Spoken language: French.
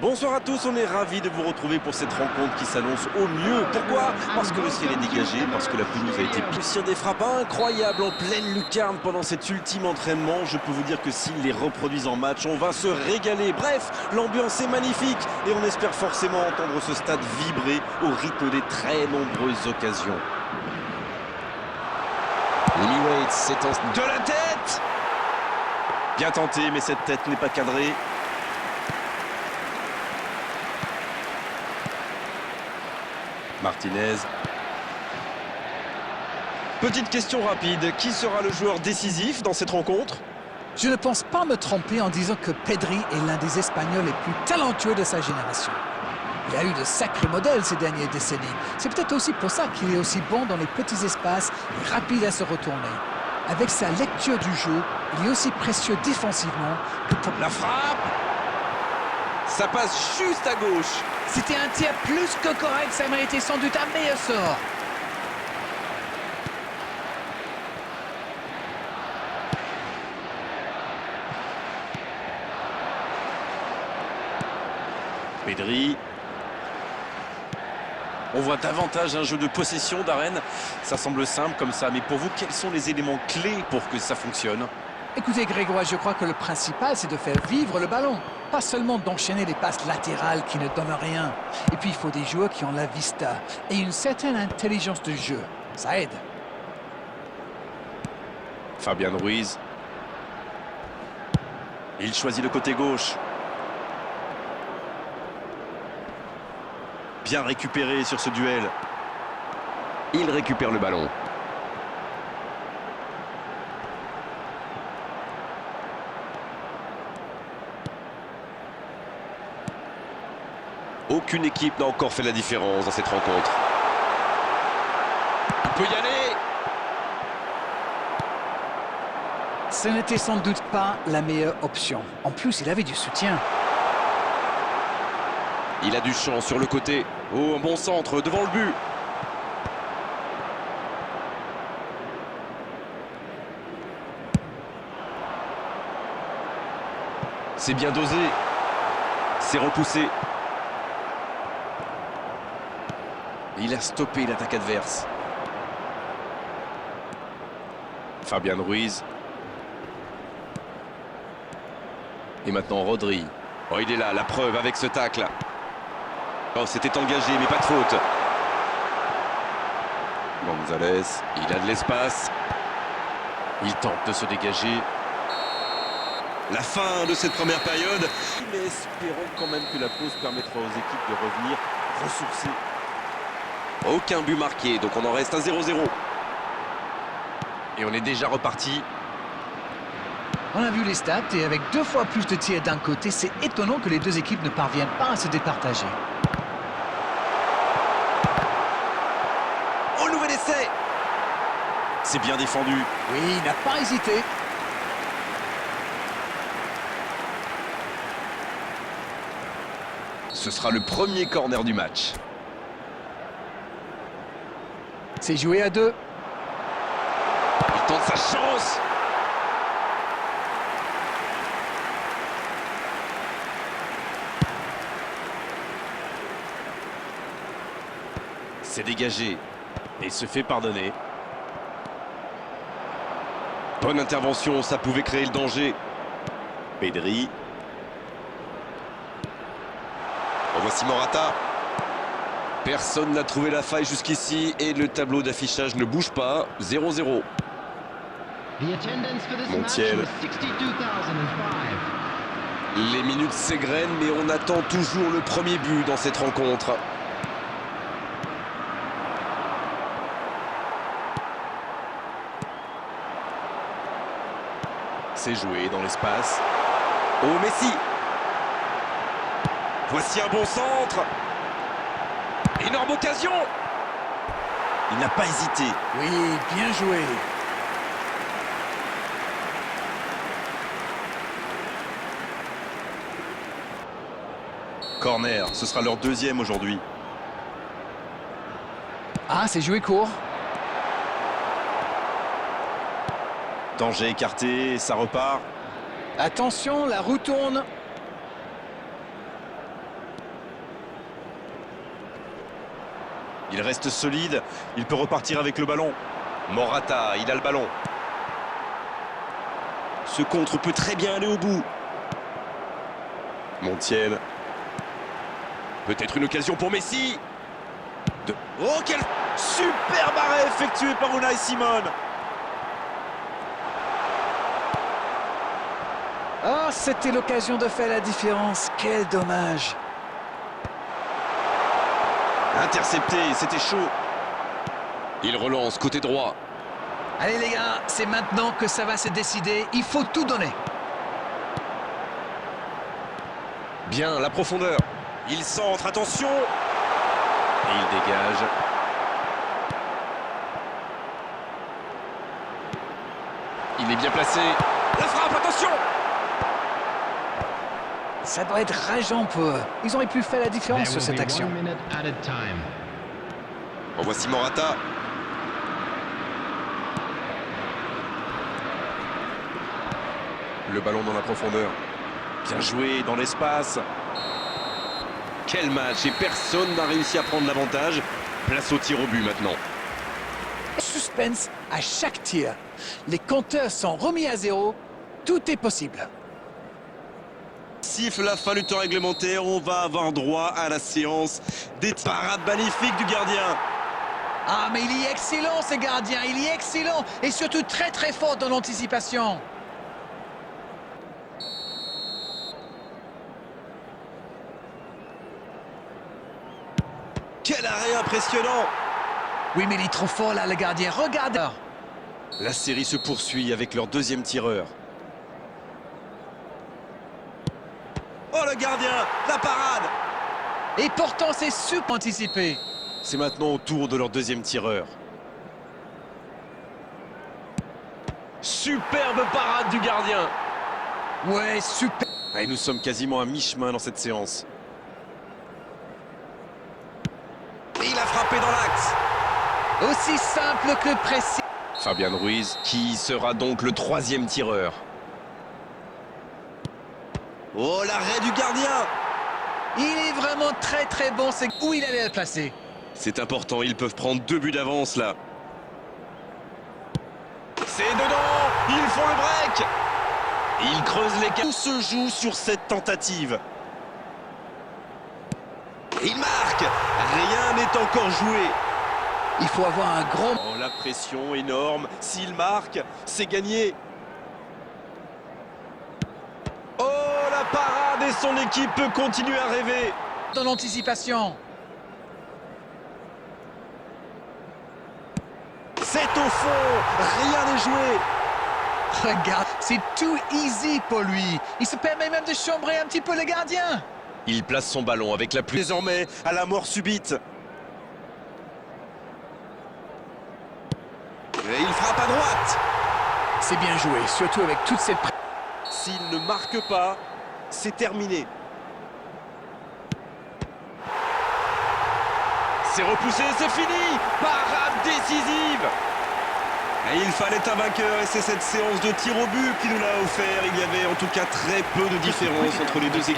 Bonsoir à tous, on est ravis de vous retrouver pour cette rencontre qui s'annonce au mieux. Pourquoi? Parce que le ciel est dégagé, parce que la pelouse a été sur des frappes incroyables en pleine lucarne pendant cet ultime entraînement. Je peux vous dire que s'ils les reproduisent en match, on va se régaler. Bref, l'ambiance est magnifique et on espère forcément entendre ce stade vibrer au rythme des très nombreuses occasions. Heavyweight s'étend de la tête. Bien tenté, mais cette tête n'est pas cadrée. Martinez. Petite question rapide, qui sera le joueur décisif dans cette rencontre? Je ne pense pas me tromper en disant que Pedri est l'un des Espagnols les plus talentueux de sa génération. Il a eu de sacrés modèles ces dernières décennies. C'est peut-être aussi pour ça qu'il est aussi bon dans les petits espaces et rapide à se retourner. Avec sa lecture du jeu, il est aussi précieux défensivement que pour... La frappe! Ça passe juste à gauche. C'était un tir plus que correct, ça méritait sans doute un meilleur sort. Pedri. On voit davantage un jeu de possession d'Arène. Ça semble simple comme ça, mais pour vous, quels sont les éléments clés pour que ça fonctionne? Écoutez Grégoire, je crois que le principal c'est de faire vivre le ballon. Pas seulement d'enchaîner les passes latérales qui ne donnent rien. Et puis il faut des joueurs qui ont la vista et une certaine intelligence de jeu. Ça aide. Fabian Ruiz. Il choisit le côté gauche. Bien récupéré sur ce duel. Il récupère le ballon. Aucune équipe n'a encore fait la différence dans cette rencontre. Il peut y aller. Ce n'était sans doute pas la meilleure option. En plus, il avait du soutien. Il a du champ sur le côté. Oh, un bon centre devant le but. C'est bien dosé. C'est repoussé. Il a stoppé l'attaque adverse. Fabian Ruiz. Et maintenant Rodri. Oh, il est là, la preuve avec ce tacle. Oh, c'était engagé, mais pas de faute. Gonzalez, il a de l'espace. Il tente de se dégager. La fin de cette première période. Mais espérons quand même que la pause permettra aux équipes de revenir ressourcées. Aucun but marqué, donc on en reste à 0-0. Et on est déjà reparti. On a vu les stats et avec 2 fois plus de tirs d'un côté, c'est étonnant que les deux équipes ne parviennent pas à se départager. Oh, nouvel essai! C'est bien défendu. Oui, il n'a pas hésité. Ce sera le premier corner du match. C'est joué à 2. Il tente sa chance. C'est dégagé et se fait pardonner. Bonne intervention, ça pouvait créer le danger. Pedri. En voici Morata. Personne n'a trouvé la faille jusqu'ici et le tableau d'affichage ne bouge pas. 0-0. Montiel. Les minutes s'égrènent, mais on attend toujours le premier but dans cette rencontre. C'est joué dans l'espace. Oh, Messi! Voici un bon centre. Énorme occasion. Il n'a pas hésité. Oui, bien joué. Corner, ce sera leur deuxième aujourd'hui. Ah, c'est joué court. Danger écarté, ça repart. Attention, la roue tourne. Il reste solide, il peut repartir avec le ballon. Morata, il a le ballon. Ce contre peut très bien aller au bout. Montiel. Peut-être une occasion pour Messi. Oh, quel superbe arrêt effectué par Unai Simon. Oh, c'était l'occasion de faire la différence. Quel dommage. Intercepté, c'était chaud. Il relance côté droit. Allez les gars, c'est maintenant que ça va se décider. Il faut tout donner. Bien, la profondeur. Il centre, attention. Et il dégage. Il est bien placé. La frappe, attention. Ça doit être rageant pour eux. Ils auraient pu faire la différence sur cette action. En voici Morata. Le ballon dans la profondeur. Bien joué dans l'espace. Quel match, et personne n'a réussi à prendre l'avantage. Place au tir au but maintenant. Suspense à chaque tir. Les compteurs sont remis à zéro. Tout est possible. Siffle la fin du temps réglementaire, on va avoir droit à la séance des parades magnifiques du gardien. Ah, mais il est excellent ce gardien, il est excellent. Et surtout très très fort dans l'anticipation. Quel arrêt impressionnant! Oui, mais il est trop fort là, le gardien. Regarde. La série se poursuit avec leur deuxième tireur. Oh, le gardien! La parade! Et pourtant, c'est super anticipé. C'est maintenant au tour de leur deuxième tireur. Superbe parade du gardien! Ouais, super. Et nous sommes quasiment à mi-chemin dans cette séance. Et il a frappé dans l'axe! Aussi simple que précis. Fabian Ruiz, qui sera donc le troisième tireur. Oh, l'arrêt du gardien! Il est vraiment très très bon. C'est où il allait le placer. C'est important, ils peuvent prendre 2 buts d'avance là. C'est dedans! Ils font le break! Ils creusent les cages. Tout se joue sur cette tentative. Il marque! Rien n'est encore joué. Il faut avoir un gros... Oh, la pression énorme. S'il marque, c'est gagné. Oh, la parade, et son équipe peut continuer à rêver. dans l'anticipation. C'est au fond, rien n'est joué. Regarde, c'est too easy pour lui. Il se permet même de chambrer un petit peu le gardien. Il place son ballon avec la pluie. Désormais, à la mort subite. Et il frappe à droite. C'est bien joué, surtout avec toute cette... S'il ne marque pas, c'est terminé. C'est repoussé, c'est fini. Parade décisive. Et il fallait un vainqueur et c'est cette séance de tir au but qui nous l'a offert. Il y avait en tout cas très peu de différence entre les deux équipes.